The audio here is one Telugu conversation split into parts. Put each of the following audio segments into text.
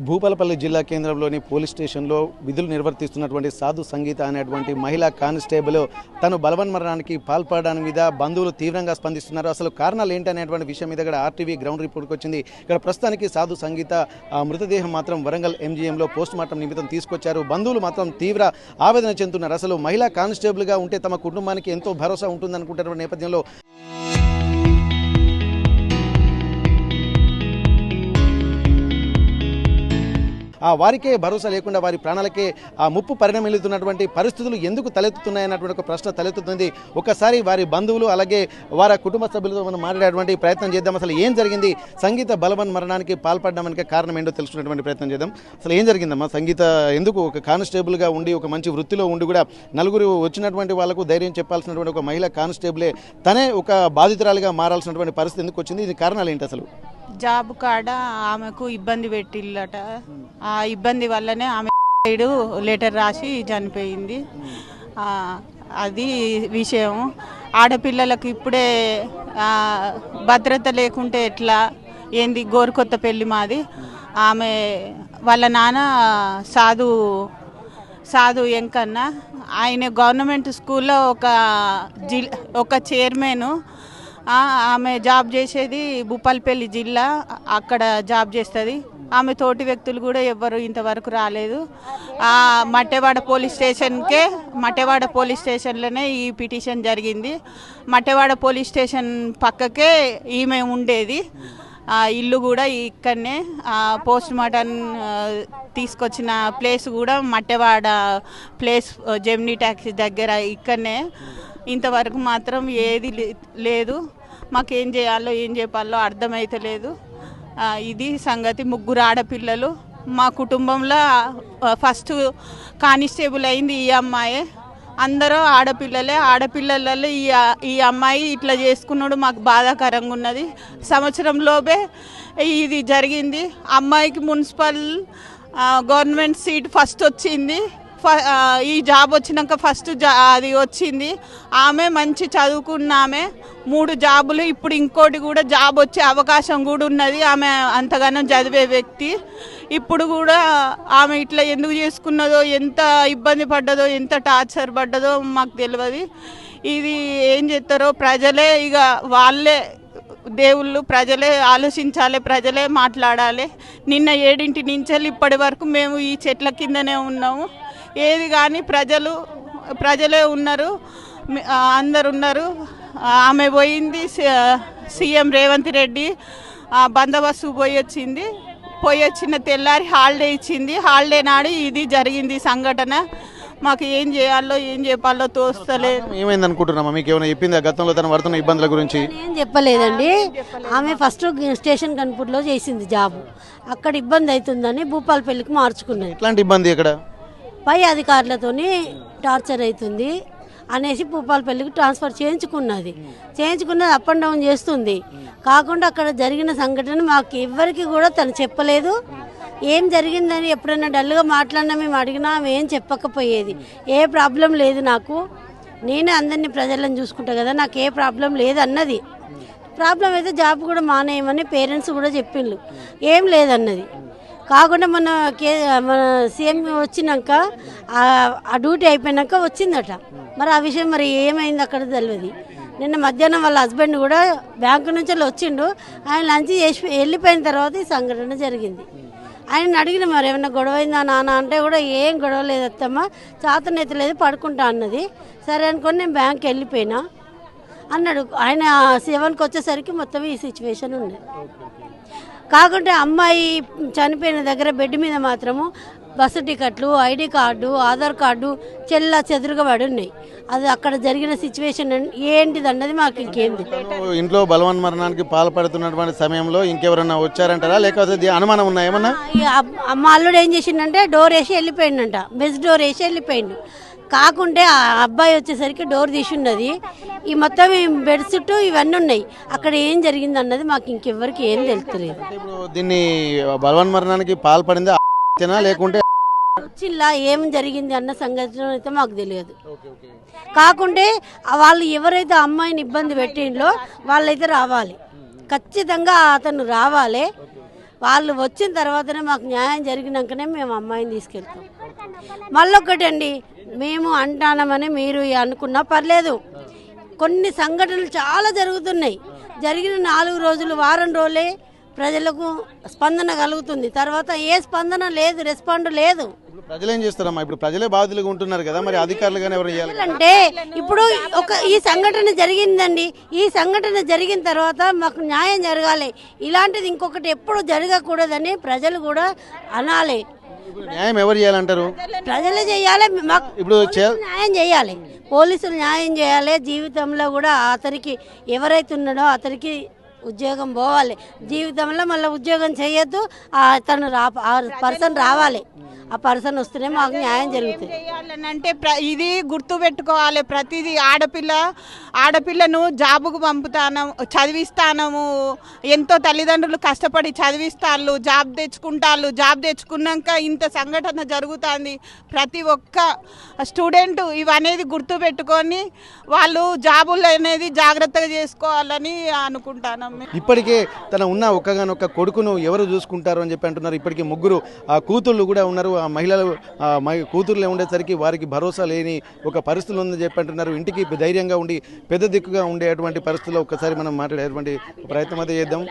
భూపాలపల్లి జిల్లా కేంద్రంలోని పోలీస్ స్టేషన్లో విధులు నిర్వర్తిస్తున్నటువంటి సాధు సంగీత అనేటువంటి మహిళా కానిస్టేబుల్ తను బలవన్మరణానికి పాల్పడడానికి మీద బంధువులు తీవ్రంగా స్పందిస్తున్నారు. అసలు కారణాలు ఏంటి అనేటువంటి విషయం మీద కూడా ఆర్టీవీ గ్రౌండ్ రిపోర్ట్కి వచ్చింది. ఇక్కడ ప్రస్తుతానికి సాధు సంగీత మృతదేహం మాత్రం వరంగల్ ఎంజీఎంలో పోస్ట్ మార్టం నిమిత్తం తీసుకొచ్చారు. బంధువులు మాత్రం తీవ్ర ఆవేదన చెందుతున్నారు. అసలు మహిళా కానిస్టేబుల్గా ఉంటే తమ కుటుంబానికి ఎంతో భరోసా ఉంటుందనుకుంటున్న నేపథ్యంలో వారికే భరోసా లేకుండా వారి ప్రాణాలకే ముప్పు పరిణమిల్లుతున్నటువంటి పరిస్థితులు ఎందుకు తలెత్తుతున్నాయన్నటువంటి ఒక ప్రశ్న తలెత్తుతుంది. ఒకసారి వారి బంధువులు అలాగే వారి కుటుంబ సభ్యులతో మనం మాట్లాడేటువంటి ప్రయత్నం చేద్దాం. అసలు ఏం జరిగింది, సంగీత బలవన్మరణానికి పాల్పడడానికి కారణం ఏంటో తెలుసుకునేటువంటి ప్రయత్నం చేద్దాం. అసలు ఏం జరిగిందమ్మా? సంగీత ఎందుకు ఒక కానిస్టేబుల్గా ఉండి ఒక మంచి వృత్తిలో ఉండి కూడా నలుగురు వచ్చినటువంటి వాళ్ళకు ధైర్యం చెప్పాల్సినటువంటి ఒక మహిళా కానిస్టేబులే తనే ఒక బాధితురాలిగా మారాల్సినటువంటి పరిస్థితి ఎందుకు వచ్చింది? ఇది కారణాలు ఏంటి? అసలు జాబ్ కాడ ఆమెకు ఇబ్బంది పెట్టిల్లట. ఆ ఇబ్బంది వల్లనే ఆమె లెటర్ రాసి చనిపోయింది. అది విషయం. ఆడపిల్లలకు ఇప్పుడే భద్రత లేకుంటే ఎట్లా ఏంది? గోరుకొత్త పెళ్లి మాది. ఆమె వాళ్ళ నాన్న సాధు ఎంకన్నా, ఆయన గవర్నమెంట్ స్కూల్లో ఒక చైర్మన్. ఆమె జాబ్ చేసేది భూపాలపల్లి జిల్లా, అక్కడ జాబ్ చేస్తుంది. ఆమె తోటి వ్యక్తులు కూడా ఎవ్వరు ఇంతవరకు రాలేదు. మట్టెవాడ పోలీస్ స్టేషన్లోనే ఈ పిటిషన్ జరిగింది. మట్టెవాడ పోలీస్ స్టేషన్ పక్కకే ఈమె ఉండేది. ఇల్లు కూడా ఇక్కడనే. పోస్ట్ మార్టం తీసుకొచ్చిన ప్లేస్ కూడా మట్టెవాడ ప్లేస్, జెమినీ ట్యాక్సీ దగ్గర ఇక్కడనే. ఇంతవరకు మాత్రం ఏది లేదు. మాకేం చేయాలో ఏం చెప్పాలో అర్థమైతలేదు. ఇది సంగతి. ముగ్గురు ఆడపిల్లలు. మా కుటుంబంలో ఫస్ట్ కానిస్టేబుల్ అయింది ఈ అమ్మాయే. అందరూ ఆడపిల్లలే. ఆడపిల్లలలో ఈ అమ్మాయి ఇట్లా చేసుకున్నాడు మాకు బాధాకరంగా ఉన్నది. సంవత్సరంలోపే ఇది జరిగింది. అమ్మాయికి మున్సిపల్ గవర్నమెంట్ సీట్ ఫస్ట్ వచ్చింది. ఈ జాబ్ వచ్చినాక ఫస్ట్ అది వచ్చింది. ఆమె మంచి చదువుకున్న ఆమె, 3 జాబులు. ఇప్పుడు ఇంకోటి కూడా జాబ్ వచ్చే అవకాశం కూడా ఉన్నది. ఆమె అంతగానో చదివే వ్యక్తి. ఇప్పుడు కూడా ఆమె ఇట్లా ఎందుకు చేసుకున్నదో, ఎంత ఇబ్బంది పడ్డదో, ఎంత టార్చర్ పడ్డదో మాకు తెలియదు. ఇది ఏం చేస్తారో ప్రజలే, ఇక వాళ్ళే దేవుళ్ళు. ప్రజలే ఆలోచించాలి, ప్రజలే మాట్లాడాలి. నిన్న 7 నుంచి ఇప్పటి వరకు మేము ఈ చెట్ల కిందనే ఉన్నాము. ఏది కానీ ప్రజలే ఉన్నారు, అందరు ఉన్నారు. ఆమె పోయింది, సీఎం రేవంత్ రెడ్డి బందోబస్తు పోయి వచ్చిన తెల్లారి హాలిడే ఇచ్చింది. హాలిడే నాడు ఇది జరిగింది సంఘటన. మాకు ఏం చేయాలో ఏం చెప్పాలో తోస్తలేదు. ఏమైంది అనుకుంటున్నామా? మీకు ఏమైనా చెప్పింది గతంలో తన పడుతున్న ఇబ్బందుల గురించి? ఏం చెప్పలేదండి. ఆమె ఫస్ట్ స్టేషన్ కన్పూర్లో చేసింది జాబ్. అక్కడ ఇబ్బంది అవుతుందని భూపాలపల్లికి మార్చుకున్నది. ఎట్లాంటి ఇబ్బంది? ఇక్కడ పై అధికారులతోని టార్చర్ అవుతుంది అనేసి భూపాలపల్లికి ట్రాన్స్ఫర్ చేయించుకున్నది. అప్ అండ్ డౌన్ చేస్తుంది. కాకుండా అక్కడ జరిగిన సంఘటన మాకు ఎవ్వరికి కూడా తను చెప్పలేదు. ఏం జరిగిందని ఎప్పుడైనా డల్గా మాట్లాడినా మేము అడిగినా ఆమె ఏం చెప్పకపోయేది. ఏ ప్రాబ్లం లేదు నాకు, నేనే అందరినీ ప్రజలను చూసుకుంటా కదా, నాకు ఏ ప్రాబ్లం లేదు అన్నది. ప్రాబ్లం అయితే జాబ్ కూడా మానేయమని పేరెంట్స్ కూడా చెప్పిండ్రు. ఏం లేదన్నది. కాకుండా మన సీఎం వచ్చినాక ఆ డ్యూటీ అయిపోయినాక వచ్చిందట. మరి ఆ విషయం మరి ఏమైంది అక్కడ తెలియదు. నిన్న మధ్యాహ్నం వాళ్ళ హస్బెండ్ కూడా బ్యాంకు నుంచి వచ్చిండు. ఆయన లంచ్ చేసి వెళ్ళిపోయిన తర్వాత ఈ సంఘటన జరిగింది. ఆయన అడిగిన మరి ఏమన్నా గొడవైందా నాన్న అంటే కూడా ఏం గొడవ లేదు అత్తమ్మ, చాతనెత్తలేదు, పడుకుంటా అన్నది. సరే అనుకొని నేను బ్యాంక్కి వెళ్ళిపోయినా అన్నాడు. ఆయన 7కి వచ్చేసరికి మొత్తం ఈ సిచ్యువేషన్ ఉంది. కాకుంటే అమ్మాయి చనిపోయిన దగ్గర బెడ్ మీద మాత్రము బస్సు టికెట్లు, ఐడి కార్డు, ఆధార్ కార్డు చెదురుగా పడి ఉన్నాయి. అది అక్కడ జరిగిన సిచ్యువేషన్ ఏంటిది అన్నది మాకు ఇంకేంది. ఇంట్లో బలవన్మరణానికి పాల్పడుతున్నటువంటి సమయంలో ఇంకెవరన్నా వచ్చారంటారా, లేకపోతే అనుమానం ఉన్నా ఏమన్నా? అమ్మ అల్లుడు ఏం చేసిండంటే డోర్ వేసి వెళ్ళిపోయిండంట. మెస్ డోర్ వేసి వెళ్ళిపోయిండు. కాకుంటే ఆ అబ్బాయి వచ్చేసరికి డోర్ తీసి ఉన్నది. ఈ మొత్తం బెడ్ చుట్టూ ఇవన్నీ ఉన్నాయి. అక్కడ ఏం జరిగింది అన్నది మాకు ఇంకెవ్వరికి ఏం తెలుస్తలేదు. దీన్ని బలవన్మరణానికి పాల్పడిందా లేకుంటే జిల్లా ఏం జరిగింది అన్న సంగతి అయితే మాకు తెలియదు. కాకుంటే వాళ్ళు ఎవరైతే అమ్మాయిని ఇబ్బంది పెట్టిండ్రో వాళ్ళైతే రావాలి, ఖచ్చితంగా అతను రావాలి. వాళ్ళు వచ్చిన తర్వాతనే మాకు న్యాయం జరిగినాకనే మేము అమ్మాయిని తీసుకెళ్తాం. మళ్ళొక్కటండి, మేము అంటానమని మీరు అనుకున్నా పర్లేదు, కొన్ని సంఘటనలు చాలా జరుగుతున్నాయి. జరిగిన 4 రోజులు వారం రోజులే ప్రజలకు స్పందన కలుగుతుంది, తర్వాత ఏ స్పందన లేదు, రెస్పాండ్ లేదు. ప్రజలు ఏం చేస్తారమ్మా? ఇప్పుడు ప్రజలే బాధితులుగా ఉంటున్నారు కదా, మరి అధికారులు కానీ ఎవరు చేయాలి అంటే ఇప్పుడు ఈ సంఘటన జరిగిందండి, ఈ సంఘటన జరిగిన తర్వాత మాకు న్యాయం జరగాలి, ఇలాంటిది ఇంకొకటి ఎప్పుడు జరగకూడదని ప్రజలు కూడా అనాలి. న్యాయం ఎవరు చేయాలంటారు? ప్రజలే చేయాలి, మాకు ఇప్పుడు న్యాయం చేయాలి, పోలీసులు న్యాయం చేయాలి. జీవితంలో కూడా అతనికి ఎవరైతే ఉన్నాడో అతనికి ఉద్యోగం పోవాలి, జీవితంలో మళ్ళీ ఉద్యోగం చేయొద్దు, అతను ఆ పర్సన్ రావాలి, ఆ పర్సన్ వస్తేనే మాకు న్యాయం జరుగుతుంది. అంటే ఇది గుర్తు పెట్టుకోవాలి, ప్రతిదీ ఆడపిల్లను జాబుకు పంపుతాను, చదివిస్తాము, ఎంతో తల్లిదండ్రులు కష్టపడి చదివిస్తాళ్ళు, జాబ్ తెచ్చుకున్నాక ఇంత సంఘటన జరుగుతుంది. ప్రతి ఒక్క స్టూడెంట్ ఇవనేది గుర్తు పెట్టుకొని వాళ్ళు జాబులు అనేది జాగ్రత్తగా చేసుకోవాలని అనుకుంటాను. ఇప్పటికే తన ఉన్న ఒక్కగానొక్క కొడుకును ఎవరు చూసుకుంటారు అని చెప్పి అంటున్నారు. ఇప్పటికే 3 కూతుళ్ళు కూడా ఉన్నారు. ఆ మహిళలు కూతుర్లే ఉండేసరికి వారికి భరోసా లేని ఒక పరిస్థితులు ఉందని చెప్పి అంటున్నారు. ఇంటికి ధైర్యంగా ఉండి పెద్ద దిక్కుగా ఉండేటువంటి పరిస్థితుల్లో ఒక్కసారి మనం మాట్లాడేటువంటి ప్రయత్నం అయితే చేద్దాం.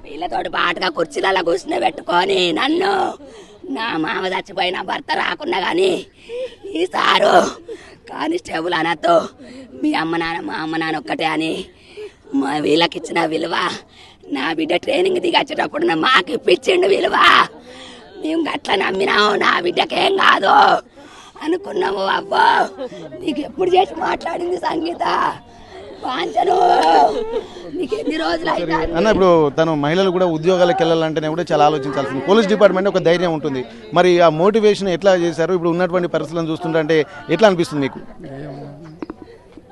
వీళ్ళతోటి పాటుగా కుర్చీలలో కూర్చుని పెట్టుకొని నన్ను నా మామ చచ్చిపోయిన భర్త రాకున్నా కానీ ఈసారు కానిస్టేబుల్ అనతో మీ అమ్మ నాన్న మా అమ్మ నాన్న ఒక్కటే అని మా వీళ్ళకి ఇచ్చిన విలువ, నా బిడ్డ ట్రైనింగ్ దిగచ్చేటప్పుడు మాకు ఇప్పించిండు విలువ. మేము గట్ల నమ్మినాము, నా బిడ్డకేం కాదు అనుకున్నాము. అబ్బా నీకు ఎప్పుడు చేసి మాట్లాడింది సంగీత వాంచను, నీకు ఎన్ని రోజులు అయితే అన్న. ఇప్పుడు తను మహిళలు కూడా ఉద్యోగాలకు వెళ్ళాలంటేనే కూడా చాలా ఆలోచించాల్సింది. పోలీస్ డిపార్ట్మెంట్ ఒక ధైర్యం ఉంటుంది, మరి ఆ మోటివేషన్ ఎట్లా చేశారు? ఇప్పుడు ఉన్నటువంటి పరిస్థితులను చూస్తుంటే ఎట్లా అనిపిస్తుంది మీకు?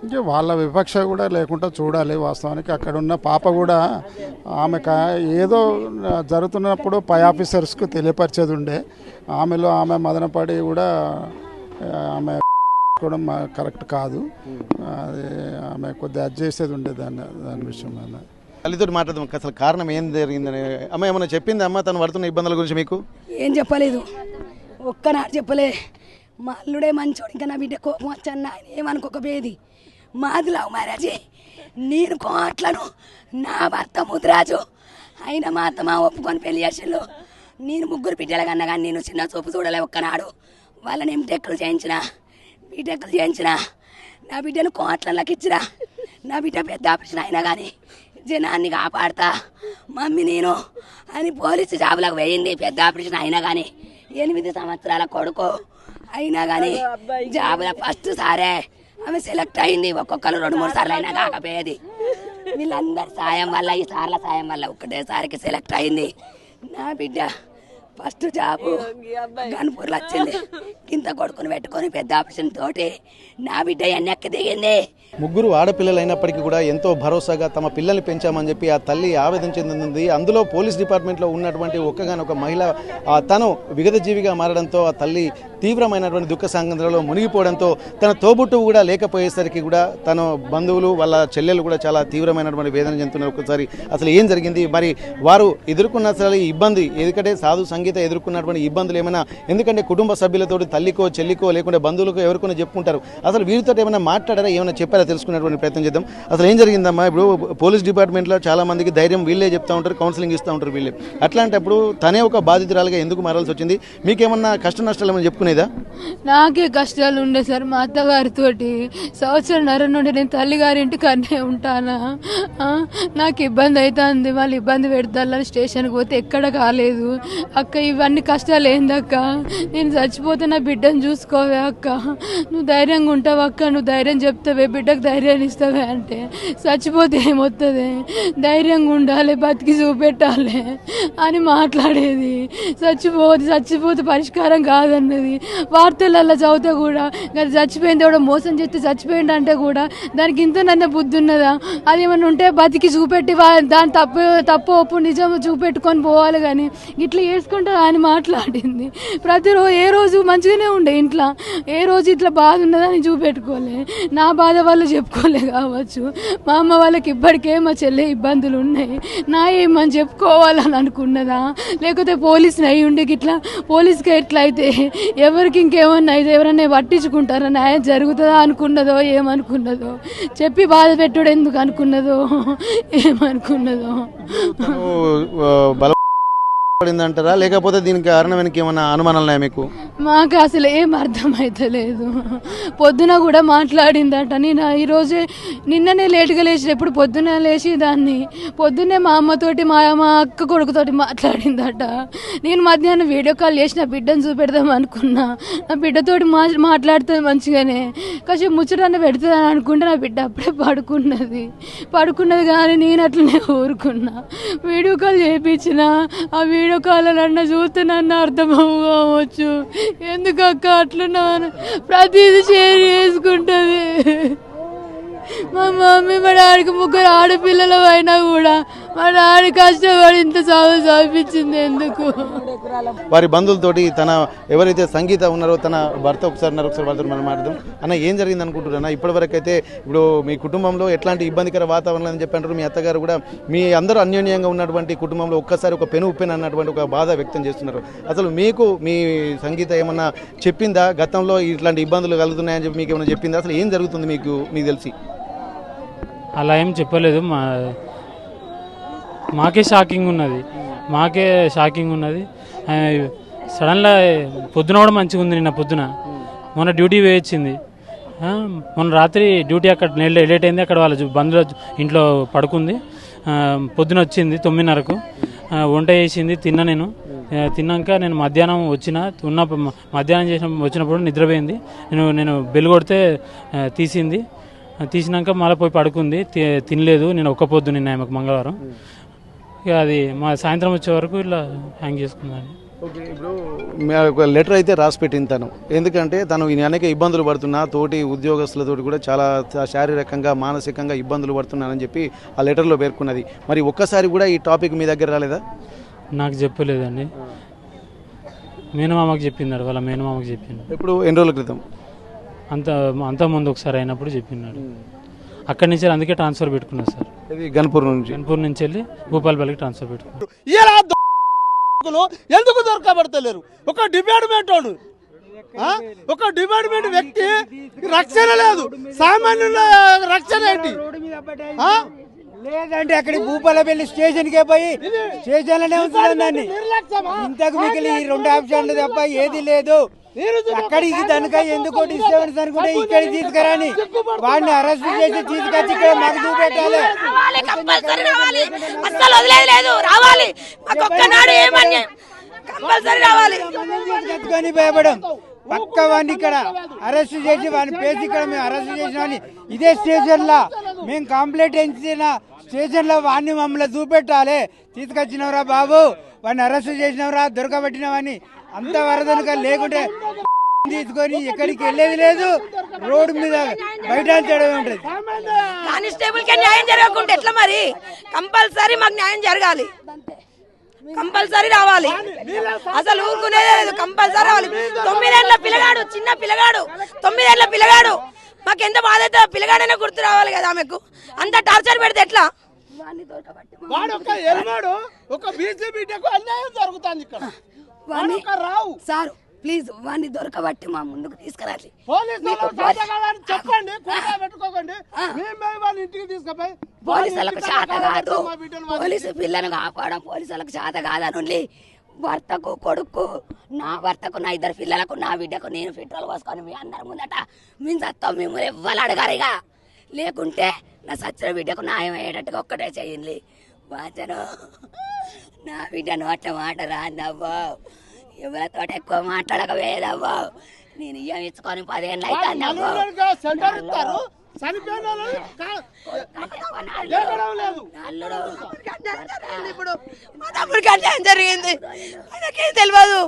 ఇంకా వాళ్ళ వివక్ష కూడా లేకుండా చూడాలి. వాస్తవానికి అక్కడ ఉన్న పాప కూడా ఆమె ఏదో జరుగుతున్నప్పుడు పై ఆఫీసర్స్కు తెలియపరిచేది ఉండే, ఆమెలో ఆమె మదనపడి కూడా ఆమె కూడా కరెక్ట్ కాదు, అది ఆమె కొద్దిగా అది చేసేది ఉండే దాని విషయం. తల్లితో మాట్లాడదాం, అసలు కారణం ఏం జరిగిందని. అమ్మ ఏమన్నా చెప్పింది అమ్మ తను పడుతున్న ఇబ్బందుల గురించి మీకు? ఏం చెప్పలేదు, ఒక్కనాడు చెప్పలే. మా అల్లుడే మంచోడు, ఇంకా నా బిడ్డ కోపం వచ్చన్న ఆయన ఏమనుకోకపోయేది. మాది లవ్ మ్యారేజ్, నేను కోట్లను నా భర్త ముద్రాజు అయినా మా అత్త మా ఒప్పుకొని పెళ్లి చేసిండు. నేను 3 బిడ్డలు కన్నా కానీ నేను చిన్న చూపు చూడలే. ఒక్కనాడు వాళ్ళని ఎంటెక్కులు చేయించిన, బీటెక్కులు చేయించిన, నా బిడ్డను కోట్లకి ఇచ్చిన. నా బిడ్డ పెద్ద ఆపరేషన్ అయినా కానీ జనాన్ని కాపాడతా మమ్మీ నేను అని పోలీసు జాబులకు వేయింది. పెద్ద ఆపరేషన్ అయినా కానీ 8 సంవత్సరాల కొడుకు అయినా కానీ జాబుల ఫస్ట్ సారే ఆమె సెలెక్ట్ అయింది. ఒక్కొక్కరు 2-3 సార్లు అయినా కాకపోయేది. వీళ్ళందరి సాయం వల్ల, ఈ సార్ల సాయం వల్ల ఒకటేసారికి సెలెక్ట్ అయింది. నా బిడ్డ ఫస్ట్ జాబు గన్పూర్లో వచ్చింది. కింద కొడుకుని పెట్టుకొని పెద్ద ఆపరేషన్ తోటి నా బిడ్డ ఎన్నెక్కి దిగింది. 3 ఆడపిల్లలు అయినప్పటికీ కూడా ఎంతో భరోసాగా తమ పిల్లల్ని పెంచామని చెప్పి ఆ తల్లి ఆవేదన చెందింది. అందులో పోలీస్ డిపార్ట్మెంట్లో ఉన్నటువంటి ఒక్కగానొక మహిళ తను విగతజీవిగా మారడంతో ఆ తల్లి తీవ్రమైనటువంటి దుఃఖ సంఘటనలో మునిగిపోవడంతో తన తోబుట్టువు కూడా లేకపోయేసరికి కూడా తన బంధువులు వాళ్ళ చెల్లెలు కూడా చాలా తీవ్రమైనటువంటి వేదన చెందుతున్నారు. ఒకసారి అసలు ఏం జరిగింది, మరి వారు ఎదుర్కొన్న అసలు ఈ ఇబ్బంది, ఎందుకంటే సాధు సంగీత ఎదుర్కొన్నటువంటి ఇబ్బందులు ఏమైనా, ఎందుకంటే కుటుంబ సభ్యులతో తల్లికో చెల్లికో లేకుంటే బంధువులకో ఎవరికైనా చెప్పుకుంటారు, అసలు వీరితో ఏమైనా మాట్లాడారా, ఏమైనా చెప్పారా తెలుసుకునేటువంటి ప్రయత్నం చేద్దాం. అసలు ఏం జరిగిందమ్మా? ఇప్పుడు పోలీస్ డిపార్ట్మెంట్లో చాలా మందికి ధైర్యం వీళ్ళే చెప్తా ఉంటారు, కౌన్సిలింగ్ ఇస్తూ ఉంటారు వీళ్ళే. అట్లాంటప్పుడు తనే ఒక బాధితురాలుగా ఎందుకు మారాల్సి వచ్చింది? మీకేమన్నా కష్ట నష్టాలు ఏమైనా చెప్పుకునేదా? నాకే కష్టాలు ఉండే సార్, మా అత్తగారితోటి 1.5 సంవత్సరం నుండి నేను తల్లిగారింటికి అన్నే ఉంటానా, నాకు ఇబ్బంది అవుతుంది, వాళ్ళు ఇబ్బంది పెడతారని స్టేషన్కి పోతే ఎక్కడ కాలేదు. అక్క ఇవన్నీ కష్టాలు ఏందక్క, నేను చచ్చిపోతే నా బిడ్డను చూసుకోవే అక్క, నువ్వు ధైర్యంగా ఉంటావు అక్క, నువ్వు ధైర్యం చెప్తావే, బిడ్డకు ధైర్యాన్ని ఇస్తావే అంటే, చచ్చిపోతే ఏమొస్తుంది, ధైర్యంగా ఉండాలి, బతికి చూపెట్టాలి అని మాట్లాడేది. చచ్చిపోతే పరిష్కారం కాదన్నది. వార్తలలో చదివితే కూడా చచ్చిపోయింది కూడా మోసం చేస్తే చచ్చిపోయింది అంటే కూడా దానికి ఇంత నన్న బుద్ధి ఉన్నదా? అది ఏమన్నా ఉంటే బతికి చూపెట్టి దాని తప్పు ఒప్పు నిజం చూపెట్టుకొని పోవాలి. కానీ ఇట్లా వేసుకుంటే ఏమంటారు ఆయన మాట్లాడింది. ప్రతిరోజు ఏ రోజు మంచిగానే ఉండే ఇంట్లో, ఏ రోజు ఇట్లా బాధ ఉన్నదని చూపెట్టుకోలే. నా బాధ వాళ్ళు చెప్పుకోలే కావచ్చు, మా అమ్మ వాళ్ళకి ఇప్పటికే మా చెల్లె ఇబ్బందులు ఉన్నాయి, నా ఏమని చెప్పుకోవాలని అనుకున్నదా, లేకపోతే పోలీసుని అయి ఉండి ఇట్లా పోలీసుకి ఎట్లా అయితే ఎవరికి ఇంకేమన్నా అయితే ఎవరన్నా పట్టించుకుంటారా, న్యాయం జరుగుతుందా అనుకున్నదో ఏమనుకున్నదో, చెప్పి బాధ పెట్టుడు ఎందుకు అనుకున్నదో ఏమనుకున్నదో. అంటారా లేకపోతే దీనికి కారణం వెనక ఏమన్నా అనుమానాలు ఉన్నాయా మీకు? మాకు అసలు ఏం అర్థమైతలేదు. పొద్దున కూడా మాట్లాడిందట. నేను ఈరోజే నిన్ననే లేటుగా లేచినప్పుడు పొద్దున లేచి దాన్ని పొద్దున్నే మా అమ్మతోటి మా అక్క కొడుకుతోటి మాట్లాడిందట. నేను మధ్యాహ్నం వీడియో కాల్ చేసి నా బిడ్డను చూపెడదాం అనుకున్నా. నా బిడ్డతోటి మాట్లాడుతుంది మంచిగానే, కాసేపు ముచ్చటన్న పెడుతుందని అనుకుంటే నా బిడ్డ అప్పుడే పడుకున్నది కానీ నేను అట్లనే ఊరుకున్నా. వీడియో కాల్ చేయించిన ఆ వీడియో కాలన్నా చూస్తే నన్ను అర్థం అవ్వచ్చు. ఎందుకక్క అట్లా ప్రతిదీ షేర్ చేసుకుంటుంది. మా మమ్మీ మా డాడీకి 3 ఆడపిల్లలు అయినా కూడా మా డాడీ కష్టపడి ఇంత చదువు చదివించింది ఎందుకు? వారి బంధువులతోటి తన ఎవరైతే సంగీత ఉన్నారో తన భర్త ఒకసారి వాళ్ళతో మనం మాట్లాడదాం. అన్న ఏం జరిగింది అనుకుంటున్నా? ఇప్పటివరకు అయితే ఇప్పుడు మీ కుటుంబంలో ఎట్లాంటి ఇబ్బందికర వాతావరణం అని చెప్పి అంటారు. మీ అత్తగారు కూడా మీ అందరూ అన్యోన్యంగా ఉన్నటువంటి కుటుంబంలో ఒక్కసారి ఒక పెను ఉప్పెన అన్నటువంటి ఒక బాధ వ్యక్తం చేస్తున్నారు. అసలు మీకు మీ సంగీత ఏమన్నా చెప్పిందా గతంలో ఇట్లాంటి ఇబ్బందులు కలుగుతున్నాయని చెప్పి మీకు ఏమైనా చెప్పిందా? అసలు ఏం జరుగుతుంది మీకు తెలిసి? అలా ఏం చెప్పలేదు. మాకే షాకింగ్ ఉన్నది. సడన్గా పొద్దున కూడా మంచిగా ఉంది. నిన్న పొద్దున మొన్న డ్యూటీ వేయించింది. మొన్న రాత్రి డ్యూటీ అక్కడ లేట్ అయింది. అక్కడ వాళ్ళ బంధువుల ఇంట్లో పడుకుంది. పొద్దున వచ్చింది 9:30కు. వంట చేసింది, తిన్నా. తిన్నాక నేను మధ్యాహ్నం వచ్చినప్పుడు నిద్రపోయింది. నేను బెల్ కొడితే తీసినాక మళ్ళీ పోయి పడుకుంది. తినలేదు. నేను ఒక్క పొద్దు నిన్న ఆమెకు మంగళవారం. ఇక అది మా సాయంత్రం వచ్చే వరకు ఇలా హ్యాంగ్ చేసుకున్నాను. ఓకే, ఇప్పుడు ఒక లెటర్ అయితే రాసి పెట్టింది తను. ఎందుకంటే తను అనేక ఇబ్బందులు పడుతున్నా, తోటి ఉద్యోగస్తులతో కూడా చాలా శారీరకంగా మానసికంగా ఇబ్బందులు పడుతున్నానని చెప్పి ఆ లెటర్లో పేర్కొన్నది. మరి ఒక్కసారి కూడా ఈ టాపిక్ మీ దగ్గర రాలేదా? నాకు చెప్పలేదండి. మేనమామకు చెప్పిందాడు, వాళ్ళ మేనమామకు చెప్పింది. ఇప్పుడు ఎన్ని రోజుల క్రితం? అంత ముందు ఒకసారి అయినప్పుడు చెప్పినాడు. అక్కడి నుంచి అందుకే ట్రాన్స్ఫర్ పెట్టుకున్నా సార్. ఇది గన్పూర్ నుంచి వెళ్ళి భూపాలపల్లికి ట్రాన్స్ఫర్ పెట్టుకున్నాను. ఎందుకు దొరకబడతలేరు? ఒక డిపార్ట్మెంట్ వ్యక్తి రక్షణ లేదు. సామాన్యుల రక్షణ ఏంటి? లేదంటే అక్కడికి భూపాలపల్లి స్టేషన్కే పోయి స్టేషన్లోనే ఉంచుతాం దాన్ని. ఇంతకు మిగిలి 2 ఆప్షన్లు తప్ప ఏది లేదు. అక్కడికి కనుక ఎందుకో డిస్టర్బెన్స్ అనుకుంటే ఇక్కడికి తీసుకురాని వాడిని అరెస్ట్ చేసి తీసుకొచ్చి ఇక్కడ మాకు చూపెట్టాలి. కట్టుకొని భయపడం పక్క వాడిని ఇక్కడ అరెస్ట్ చేసి వాడిని పేసి ఇక్కడ మేము అరెస్ట్ చేసిన వాడిని ఇదే స్టేషన్ లా మేము కంప్లైంట్ ఇచ్చిన స్టేషన్ లో వాడిని మమ్మల్ని చూపెట్టాలి. తీసుకొచ్చినవరా బాబు, వాడిని అరెస్ట్ చేసినవరా, దొరకబెట్టిన వాడిని అంత వరదనుక, లేకుంటే తీసుకొని ఎక్కడికి వెళ్ళేది లేదు. రోడ్డు మీద బయట ఉంటుంది. కానిస్టేబుల్ కి న్యాయం జరగకుంటే ఎట్లా మరి? కంపల్సరీ మాకు న్యాయం జరగాలి, కంపల్సరీ రావాలి. అసలు ఊరుకునేదే లేదు, కంపల్సరీ రావాలి. 9 ఏళ్ల పిల్లగాడు, చిన్న పిల్లగాడు, 9 ఏళ్ల పిల్లగాడు. మాకు ఎంత బాధ అయితే పిల్లగాడైనా గుర్తు రావాలి కదా. ఆమెకు అంత టార్చర్ పెడితే ఎట్లా? సార్ ప్లీజ్ వాడిని దొరకబట్టి మా ముందుకు తీసుకురాలి. పోలీసులకు చేత కాదు, పోలీసు పిల్లను కాపాడడం పోలీసులకు చేత కాదని భర్తకు కొడుకు, నా భర్తకు నా 2 పిల్లలకు నా బిడ్డకు నేను పెట్రోల్ పోసుకొని మీ అందరి ముందట మేము చస్తాం. మేము ఎవ్వరు అడగారిగా, లేకుంటే నా సచ్చిన బిడ్డకు న్యాయం అయ్యేటట్టుగా ఒక్కటే చేయండి. వాచను నా బిడ్డ నోట్ల మాట రాదవ్వా, ఎవరితో ఎక్కువ మాట్లాడకపోయేదవ్వా. నేను ఇయ్యం ఇచ్చుకొని 10 ఏళ్ళు అవుతాను. ఇప్పుడు మా తమ్ముడికి అన్యాయం జరిగింది, మనకేం తెలియదు.